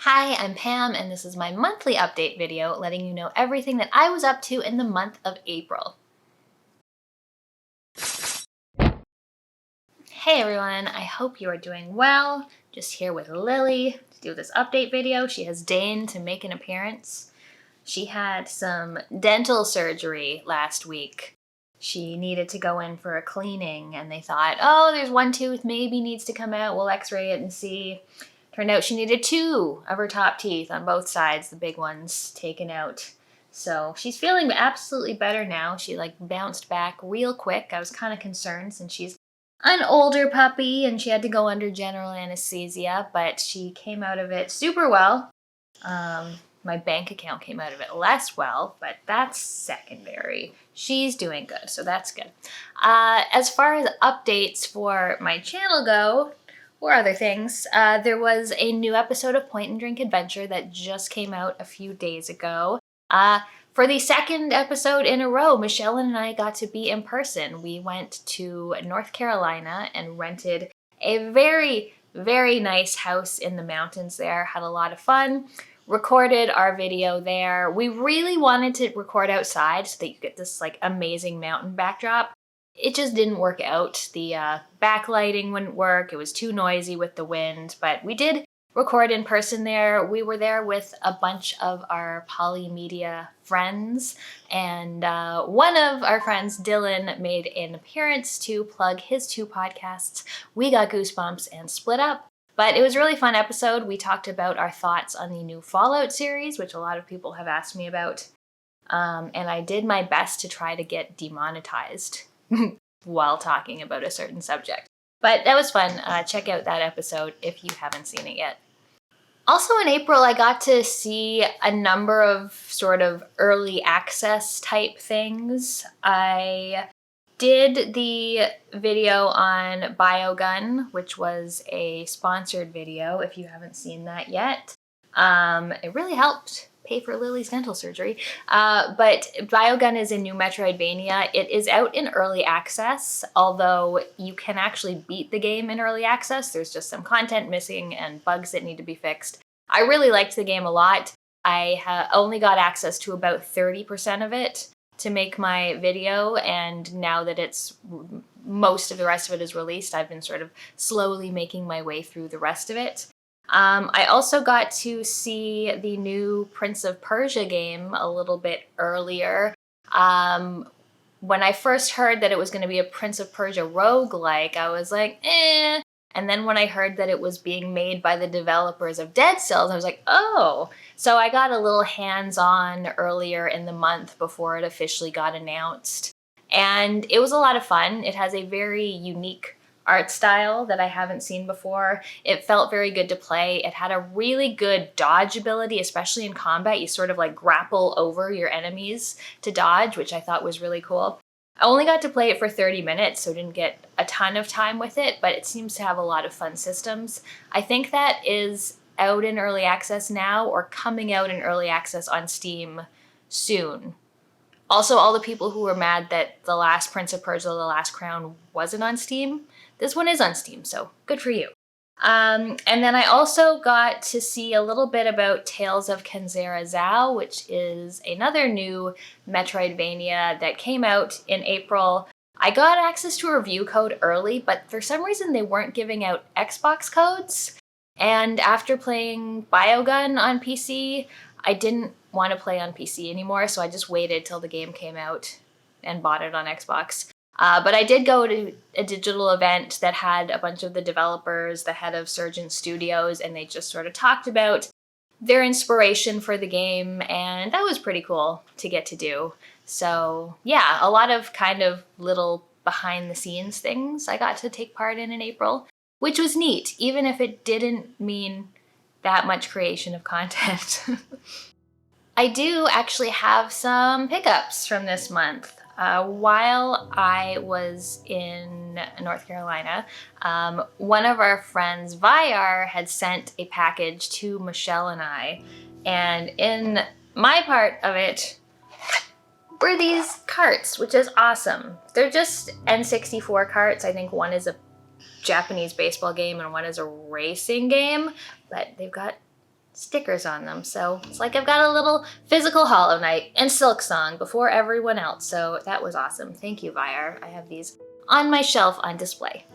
Hi, I'm Pam, and this is my monthly update video letting you know everything that I was up to in the month of April. Hey everyone, I hope you are doing well. Just here with Lily to do this update video. She has deigned to make an appearance. She had some dental surgery last week. She needed to go in for a cleaning, and they thought, oh, there's one tooth maybe needs to come out. We'll x-ray it and see. Turned out she needed 2 of her top teeth on both sides, the big ones, taken out. So she's feeling absolutely better now. She bounced back real quick. I was kind of concerned since she's an older puppy and she had to go under general anesthesia, but she came out of it super well. My bank account came out of it less well, but that's secondary. She's doing good, so that's good. As far as updates for my channel go, or other things, there was a new episode of Point and Drink Adventure that just came out a few days ago. For the second episode in a row, Michelle and I got to be in person. We went to North Carolina and rented a very, very nice house in the mountains there. Had a lot of fun. Recorded our video there. We really wanted to record outside so that you get this amazing mountain backdrop. It just didn't work out. The backlighting wouldn't work. It was too noisy with the wind, but we did record in person there. We were there with a bunch of our polymedia friends, and one of our friends, Dylan, made an appearance to plug his 2 podcasts, We Got Goosebumps and Split Up. But it was a really fun episode. We talked about our thoughts on the new Fallout series, which a lot of people have asked me about, and I did my best to try to get demonetized while talking about a certain subject. But that was fun. Check out that episode if you haven't seen it yet. Also in April, I got to see a number of sort of early access type things. I did the video on Biogun, which was a sponsored video if you haven't seen that yet. It really helped pay for Lily's dental surgery. But Biogun is a new Metroidvania. It is out in early access, although you can actually beat the game in early access. There's just some content missing and bugs that need to be fixed. I really liked the game a lot. I only got access to about 30% of it to make my video, and now that most of the rest of it is released, I've been sort of slowly making my way through the rest of it. I also got to see the new Prince of Persia game a little bit earlier. When I first heard that it was going to be a Prince of Persia roguelike, I was like, eh. And then when I heard that it was being made by the developers of Dead Cells, I was like, oh. So I got a little hands-on earlier in the month before it officially got announced. And it was a lot of fun. It has a very unique art style that I haven't seen before. It felt very good to play. It had a really good dodge ability, especially in combat. You sort of grapple over your enemies to dodge, which I thought was really cool. I only got to play it for 30 minutes, so didn't get a ton of time with it, but it seems to have a lot of fun systems. I think that is out in early access now or coming out in early access on Steam soon. Also, all the people who were mad that the last Prince of Persia, The Last Crown wasn't on Steam, this one is on Steam, so good for you. And then I also got to see a little bit about Tales of Kenzera Zao, which is another new Metroidvania that came out in April. I got access to a review code early, but for some reason they weren't giving out Xbox codes. And after playing Biogun on PC, I didn't want to play on PC anymore, so I just waited till the game came out and bought it on Xbox. But I did go to a digital event that had a bunch of the developers, the head of Surgeon Studios, and they just sort of talked about their inspiration for the game, and that was pretty cool to get to do. So yeah, a lot of kind of little behind the scenes things I got to take part in April, which was neat, even if it didn't mean that much creation of content. I do actually have some pickups from this month. While I was in North Carolina, one of our friends, Vyar, had sent a package to Michelle and I, and in my part of it were these carts, which is awesome. They're just N64 carts. I think one is a Japanese baseball game and one is a racing game, but they've got stickers on them. So it's like I've got a little physical Hollow Knight and Silksong before everyone else. So that was awesome. Thank you, Vyar. I have these on my shelf on display.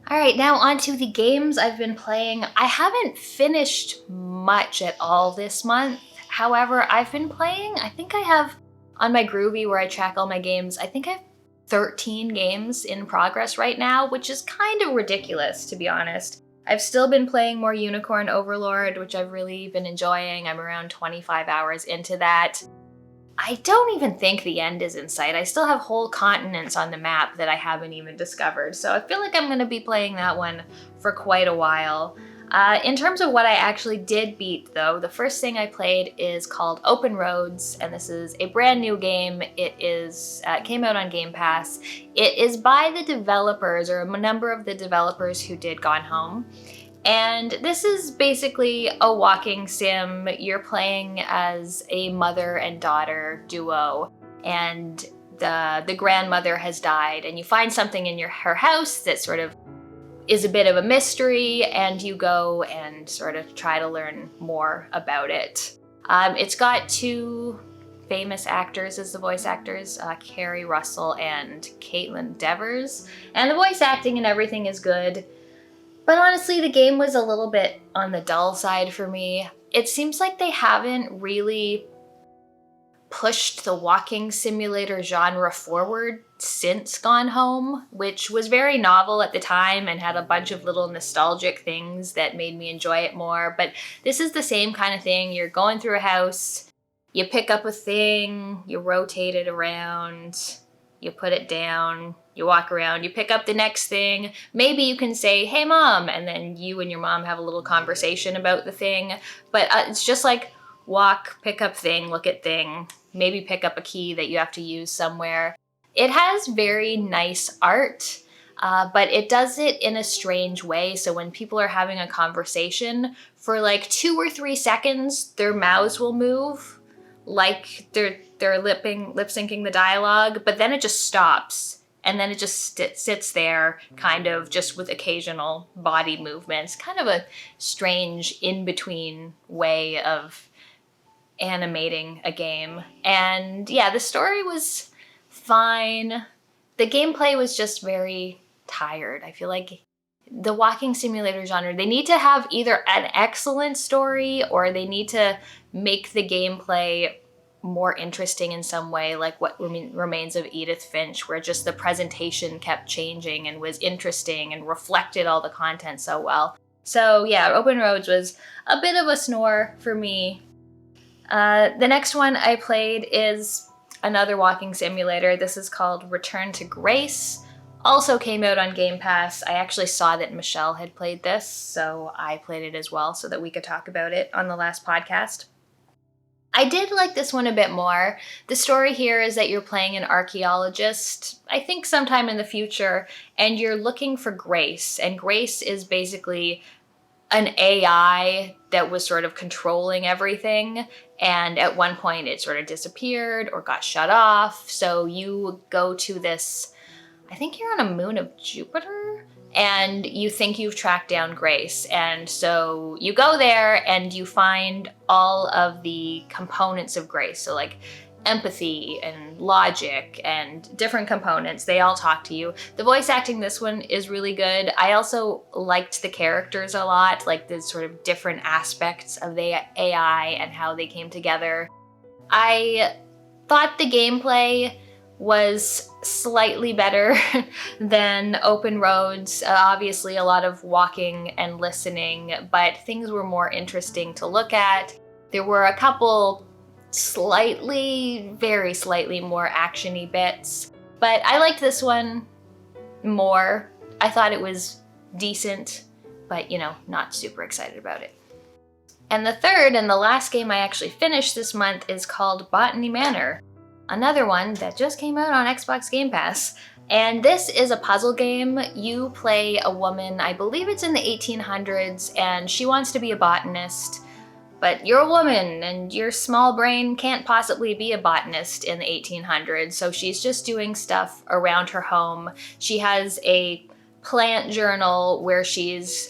All right, now on to the games I've been playing. I haven't finished much at all this month. However, I've been playing, I think I have on my Groovy where I track all my games, I think I have 13 games in progress right now, which is kind of ridiculous, to be honest. I've still been playing more Unicorn Overlord, which I've really been enjoying. I'm around 25 hours into that. I don't even think the end is in sight. I still have whole continents on the map that I haven't even discovered. So I feel like I'm gonna be playing that one for quite a while. In terms of what I actually did beat though, the first thing I played is called Open Roads, and this is a brand new game. It came out on Game Pass. It is by the developers, or a number of the developers who did Gone Home. And this is basically a walking sim. You're playing as a mother and daughter duo, and the grandmother has died, and you find something in her house that sort of is a bit of a mystery, and you go and sort of try to learn more about it. It's got two famous actors as the voice actors, Kerry Russell and Caitlin Devers, and the voice acting and everything is good. But honestly, the game was a little bit on the dull side for me. It seems like they haven't really pushed the walking simulator genre forward since Gone Home, which was very novel at the time and had a bunch of little nostalgic things that made me enjoy it more. But this is the same kind of thing. You're going through a house, you pick up a thing, you rotate it around, you put it down, you walk around, you pick up the next thing. Maybe you can say, hey mom, and then you and your mom have a little conversation about the thing. But it's just like walk, pick up thing, look at thing, maybe pick up a key that you have to use somewhere. It has very nice art, but it does it in a strange way. So when people are having a conversation, for like 2 or 3 seconds, their mouths will move like they're lip syncing the dialogue, but then it just stops. And then it just sits there kind of just with occasional body movements. Kind of a strange in-between way of animating a game. And yeah, the story was fine. The gameplay was just very tired. I feel like the walking simulator genre, they need to have either an excellent story or they need to make the gameplay more interesting in some way, like what remains of Edith Finch, where just the presentation kept changing and was interesting and reflected all the content so well. So yeah, Open Roads was a bit of a snore for me. The next one I played is another walking simulator. This is called Return to Grace. Also came out on Game Pass. I actually saw that Michelle had played this, so I played it as well so that we could talk about it on the last podcast. I did like this one a bit more. The story here is that you're playing an archaeologist, I think sometime in the future, and you're looking for Grace. And Grace is basically an AI that was sort of controlling everything. And at one point it sort of disappeared or got shut off. So you go to this, I think you're on a moon of Jupiter, and you think you've tracked down Grace. And so you go there and you find all of the components of Grace. So like empathy and logic and different components, they all talk to you. The voice acting this one is really good. I also liked the characters a lot, like the sort of different aspects of the AI and how they came together. I thought the gameplay was slightly better than Open Roads. Obviously a lot of walking and listening, but things were more interesting to look at. There were a couple very slightly more action-y bits, but I liked this one more. I thought it was decent, but not super excited about it. And the third and the last game I actually finished this month is called Botany Manor. Another one that just came out on Xbox Game Pass. And this is a puzzle game. You play a woman, I believe it's in the 1800s, and she wants to be a botanist. But you're a woman, and your small brain can't possibly be a botanist in the 1800s, so she's just doing stuff around her home. She has a plant journal where she's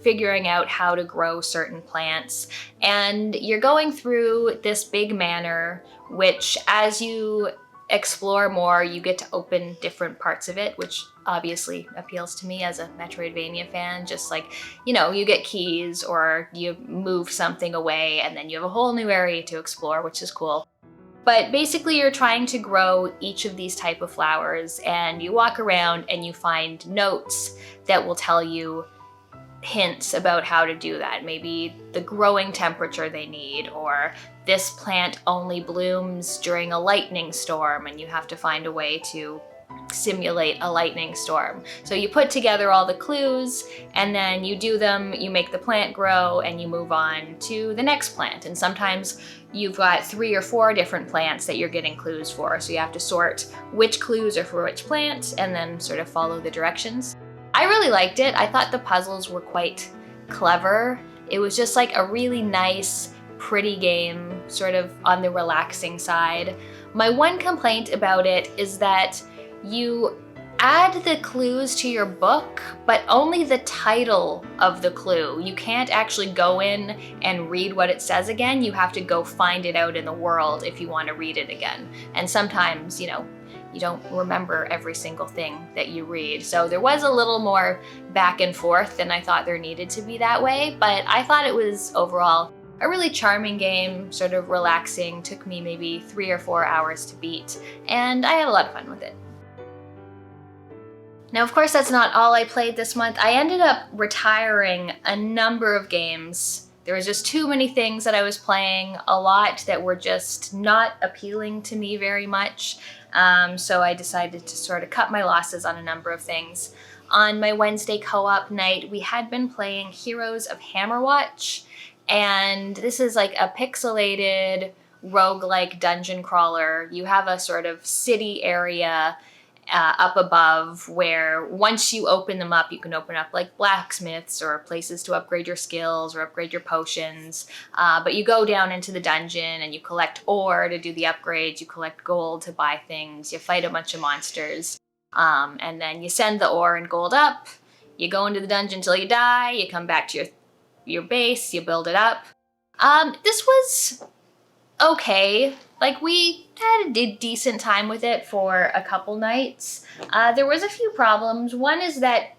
figuring out how to grow certain plants. And you're going through this big manor, which as you explore more, you get to open different parts of it, which obviously appeals to me as a Metroidvania fan. Just like, you know, you get keys or you move something away and then you have a whole new area to explore, which is cool. But basically you're trying to grow each of these type of flowers, and you walk around and you find notes that will tell you hints about how to do that. Maybe the growing temperature they need, or this plant only blooms during a lightning storm and you have to find a way to simulate a lightning storm. So you put together all the clues and then you do them, you make the plant grow, and you move on to the next plant. And sometimes you've got 3 or 4 different plants that you're getting clues for. So you have to sort which clues are for which plant and then sort of follow the directions. I really liked it. I thought the puzzles were quite clever. It was just like a really nice, pretty game, sort of on the relaxing side. My one complaint about it is that you add the clues to your book, but only the title of the clue. You can't actually go in and read what it says again. You have to go find it out in the world if you want to read it again. And sometimes, you know, you don't remember every single thing that you read. So there was a little more back and forth than I thought there needed to be that way, but I thought it was overall a really charming game, sort of relaxing. Took me maybe 3 or 4 hours to beat, and I had a lot of fun with it. Now, of course, that's not all I played this month. I ended up retiring a number of games. There was just too many things that I was playing, a lot that were just not appealing to me very much. So I decided to sort of cut my losses on a number of things. On my Wednesday co-op night, we had been playing Heroes of Hammerwatch, and this is like a pixelated roguelike dungeon crawler. You have a sort of city area up above where once you open them up, you can open up like blacksmiths or places to upgrade your skills or upgrade your potions. But you go down into the dungeon and you collect ore to do the upgrades, you collect gold to buy things, you fight a bunch of monsters, and then you send the ore and gold up, you go into the dungeon till you die, you come back to your base, you build it up. This was okay. Like, we had a decent time with it for a couple nights. There was a few problems. One is that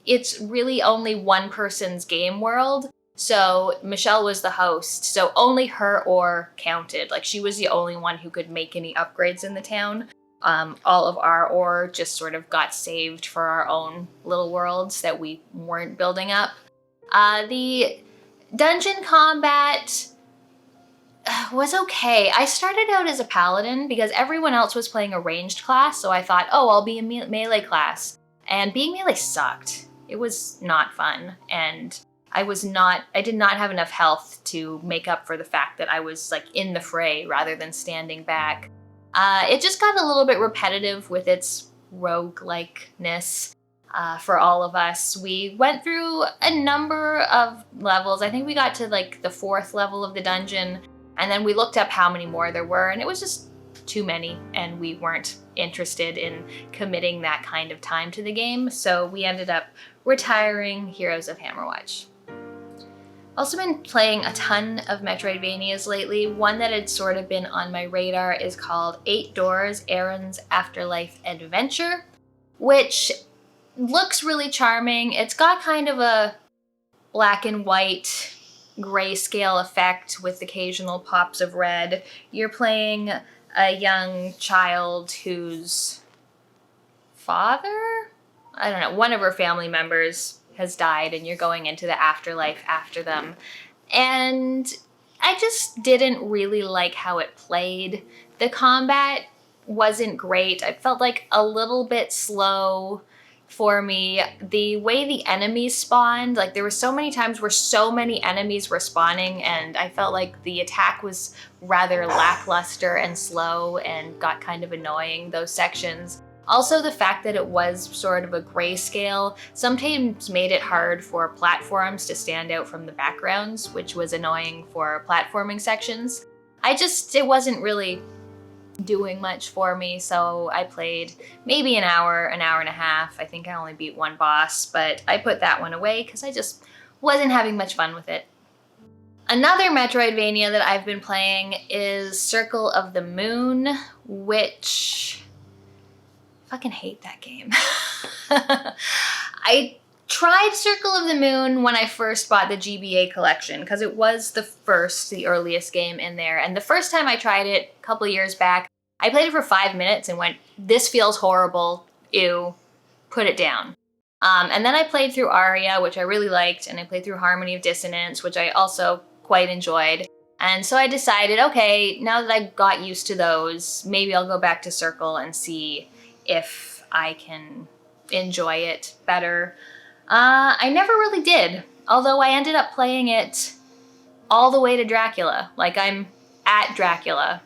it's really only one person's game world. So Michelle was the host, so only her ore counted. Like, she was the only one who could make any upgrades in the town. All of our ore just sort of got saved for our own little worlds that we weren't building up. The dungeon combat was okay. I started out as a paladin because everyone else was playing a ranged class, so I thought, oh, I'll be a melee class. And being melee sucked. It was not fun, and I did not have enough health to make up for the fact that I was like in the fray rather than standing back. It just got a little bit repetitive with its roguelikeness. For all of us. We went through a number of levels. I think we got to like the 4th level of the dungeon, and then we looked up how many more there were, and it was just too many, and we weren't interested in committing that kind of time to the game, so we ended up retiring Heroes of Hammerwatch. Also been playing a ton of Metroidvanias lately. One that had sort of been on my radar is called 8 Doors, Aron's Afterlife Adventure, which looks really charming. It's got kind of a black and white grayscale effect with occasional pops of red. You're playing a young child whose father? I don't know, one of her family members has died, and you're going into the afterlife after them. And I just didn't really like how it played. The combat wasn't great. I felt like a little bit slow for me. The way the enemies spawned, like there were so many times where so many enemies were spawning, and I felt like the attack was rather lackluster and slow and got kind of annoying, those sections. Also, the fact that it was sort of a grayscale sometimes made it hard for platforms to stand out from the backgrounds, which was annoying for platforming sections. It wasn't really doing much for me, so I played maybe an hour and a half. I think I only beat one boss, but I put that one away because I just wasn't having much fun with it. Another Metroidvania that I've been playing is Circle of the Moon, which I fucking hate that game. I tried Circle of the Moon when I first bought the GBA collection because it was the earliest game in there. And the first time I tried it a couple years back, I played it for 5 minutes and went, this feels horrible, ew, put it down. And then I played through Aria, which I really liked, and I played through Harmony of Dissonance, which I also quite enjoyed. And so I decided, okay, now that I got used to those, maybe I'll go back to Circle and see if I can enjoy it better. I never really did, although I ended up playing it all the way to Dracula. Like, I'm at Dracula,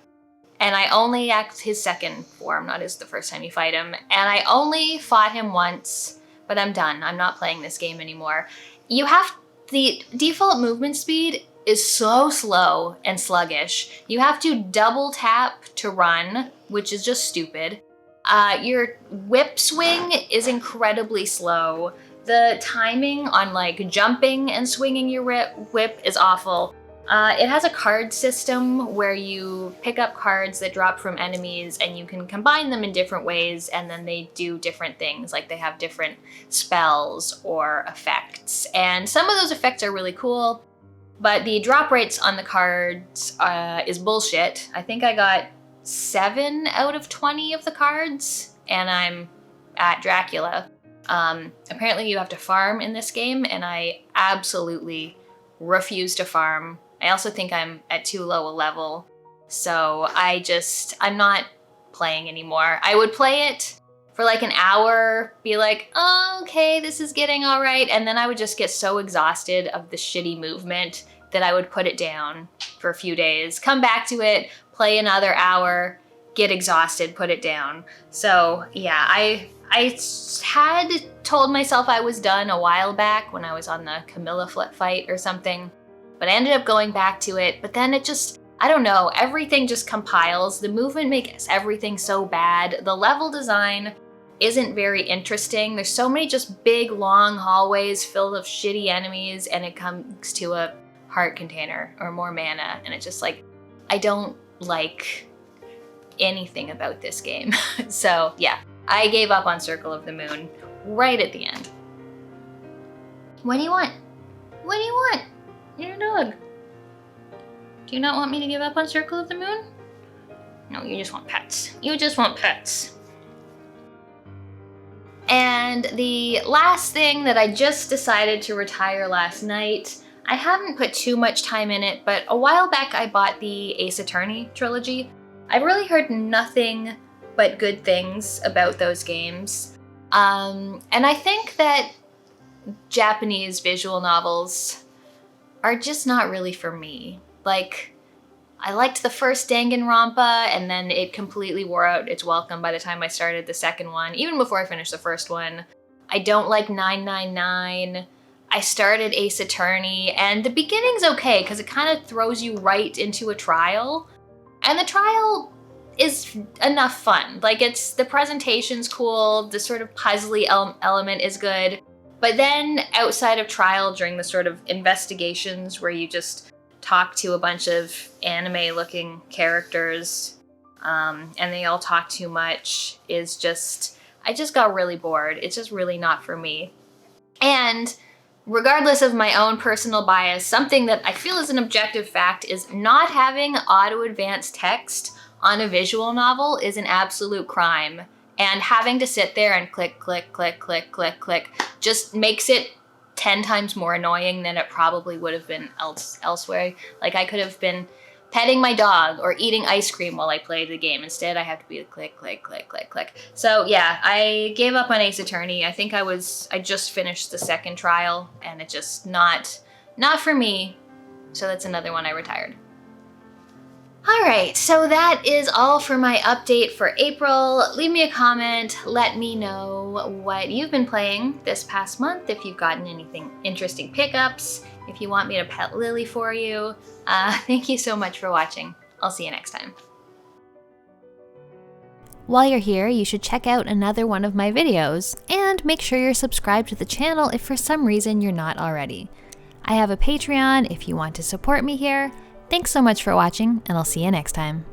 and I only act his second form, not the first time you fight him, and I only fought him once, but I'm done. I'm not playing this game anymore. The default movement speed is so slow and sluggish. You have to double tap to run, which is just stupid. Your whip swing is incredibly slow. The timing on like jumping and swinging your whip is awful. It has a card system where you pick up cards that drop from enemies and you can combine them in different ways, and then they do different things, like they have different spells or effects. And some of those effects are really cool, but the drop rates on the cards is bullshit. I think I got 7 out of 20 of the cards, and I'm at Dracula. Apparently you have to farm in this game, and I absolutely refuse to farm. I also think I'm at too low a level, so I'm not playing anymore. I would play it for like an hour, be like, oh, okay, this is getting all right, and then I would just get so exhausted of the shitty movement that I would put it down for a few days, come back to it, play another hour, get exhausted, put it down. So yeah, I had told myself I was done a while back when I was on the Camilla fight or something, but I ended up going back to it, but then it just, I don't know, everything just compiles. The movement makes everything so bad. The level design isn't very interesting. There's so many just big, long hallways filled with shitty enemies, and it comes to a heart container or more mana, and it's just like, I don't like anything about this game. So yeah, I gave up on Circle of the Moon right at the end. What do you want? What do you want? You're a dog. Do you not want me to give up on Circle of the Moon? No, you just want pets. You just want pets. And the last thing that I just decided to retire last night, I haven't put too much time in it, but a while back I bought the Ace Attorney trilogy. I've really heard nothing but good things about those games. And I think that Japanese visual novels are just not really for me. Like, I liked the first Danganronpa, and then it completely wore out its welcome by the time I started the second one, even before I finished the first one. I don't like 999. I started Ace Attorney, and the beginning's okay, because it kind of throws you right into a trial. And the trial is enough fun. Like, the presentation's cool, the sort of puzzly element is good. But then outside of trial, during the sort of investigations where you just talk to a bunch of anime-looking characters, and they all talk too much, I just got really bored. It's just really not for me. And regardless of my own personal bias, something that I feel is an objective fact is not having auto-advanced text on a visual novel is an absolute crime. And having to sit there and click, click, click, click, click, click just makes it 10 times more annoying than it probably would have been elsewhere. Like, I could have been petting my dog or eating ice cream while I played the game. Instead, I have to be click, click, click, click, click. So yeah, I gave up on Ace Attorney. I think I just finished the second trial, and it's just not for me. So that's another one I retired. All right, so that is all for my update for April. Leave me a comment, let me know what you've been playing this past month, if you've gotten anything interesting pickups, if you want me to pet Lily for you. Thank you so much for watching. I'll see you next time. While you're here, you should check out another one of my videos, and make sure you're subscribed to the channel if for some reason you're not already. I have a Patreon if you want to support me here. Thanks so much for watching, and I'll see you next time.